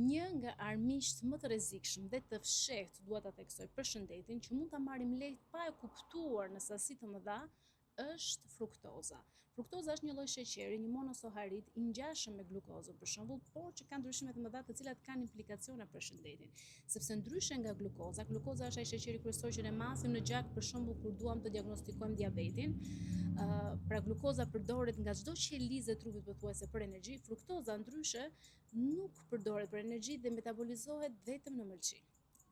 Një nga armiqt më të rrezikshëm dhe të fshehtë, dua ta theksoj, për shëndetin, që mund ta marrim lehtë pa e kuptuar në sasi të mëdha, është fruktoza. Fruktoza është një lloj sheqeri, një monosaharid i ngjashëm me glukozën për shembull, por që ka ndryshime të mëdha të cilat kanë implikacione për shëndetin. Sepse ndryshe nga glukoza është ai sheqeri kryesor që ne masim në gjak për shembull kur duam të diagnostikojmë diabetin. Pra glukoza përdoret nga çdo qelizë e trupit pothuajse për energji, fruktoza ndryshe nuk përdoret për energji dhe metabolizohet vetëm në mëlçi,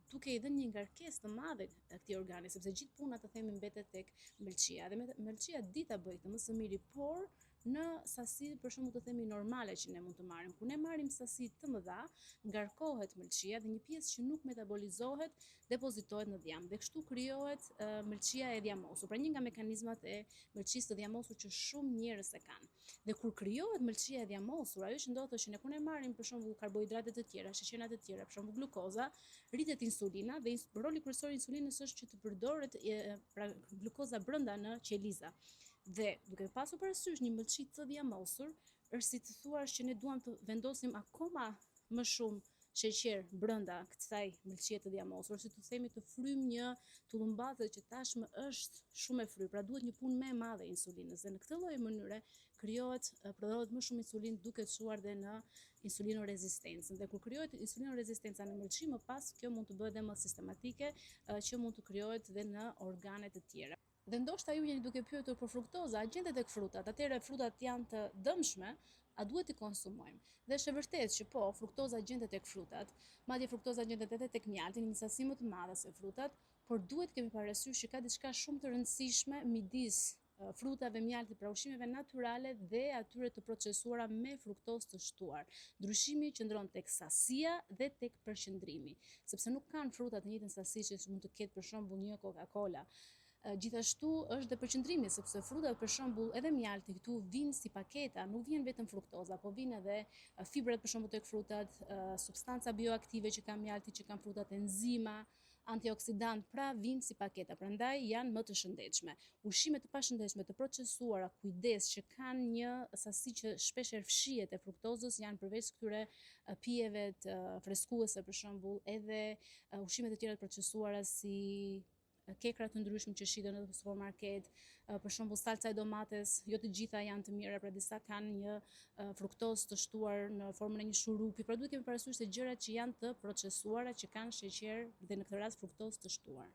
duke i dhënë një ngarkesë të madhe këtij organi, sepse gjithë puna të themi mbetet tek mëlçia. Dhe mëlçia di ta bëjë këtë më së miri, por në sasi për shembull të themi normale që ne mund të marrim. Kur ne marrim sasi të mëdha, ngarkohet mëlçia dhe një pjesë që nuk metabolizohet depozitohet në dhjam dhe kështu krijohet mëlçia e dhjamosur. Pra një nga mekanizmat e mëlçisë të dhjamosur që shumë njerëz e kanë. Dhe kur krijohet mëlçia e dhjamosur, ajo që ndodh është që ne kur ne marrim për shembull karbohidrate të tjera, sheqerna të tjera, për shembull glukoza, rritet insulina dhe roli kryesor i insulinës është që të përdoret pra glukoza brenda në qeliza. Dhe duke pasur parasysh një mëlçi të dhjamosur, është si të thuash që ne duam të vendosim akoma më shumë sheqer brenda kësaj mëlçie të dhjamosur, si të themi të frym një tullumbaze që tashmë është shumë e fryr, pra duhet një punë më e madhe e insulinës dhe në këtë lloj mënyre prodhohet më shumë insulinë duke çuar dhe në insulinorezistencën. Dhe kur krijohet insulinorezistenca në mëlçi, më pas kjo mund të bëhet dhe më sistematike, që mund të krijohet dhe në organe të tjera. Dhe ndoshta ju jeni duke pyetur për fruktoza, a gjendet tek frutat? Atëherë frutat janë të dëmshme, a duhet i konsumojmë? Dhe është e vërtetë që po, fruktoza gjendet tek frutat, madje fruktoza gjendet edhe tek mjalti në një sasi më të madhe se frutat, por duhet kemi parasysh që ka diçka shumë të rëndësishme midis frutave, mjaltit, pra ushqimeve natyrale dhe atyre të procesuara me fruktozë të shtuar. Ndryshimi qëndron tek sasia dhe tek përqendrimi, sepse nuk kanë frutat të njëjtën sasi që mund të ketë për shembull një Coca-Cola. Gjithashtu është dhe përqendrimi, sepse frutat për shembull edhe mjalti këtu vijnë si paketa, nuk vjen vetëm fruktoza, po vijnë edhe fibrat për shembull tek frutat, substanca bioaktive që kanë mjalti, që kanë frutat, enzima, antioksidant, pra vijnë si paketa, prandaj janë më të shëndetshme. Ushqimet të pashëndetshme të procesuara, kujdes, që kanë një sasi që shpeshherë fshihet e fruktozës, janë përveç këtyre pijeve të freskuese për shembull, edhe ushqimet e tjera të procesuara si kekra të ndryshme që shiten në supermarket, për shembull salca e domates, jo të gjitha janë të mira, pra disa kanë një fruktozë të shtuar në formën e një shurupi, pra duhet kemi parasysh se gjërat që janë të procesuara që kanë sheqer dhe në këtë rast fruktozë të shtuar.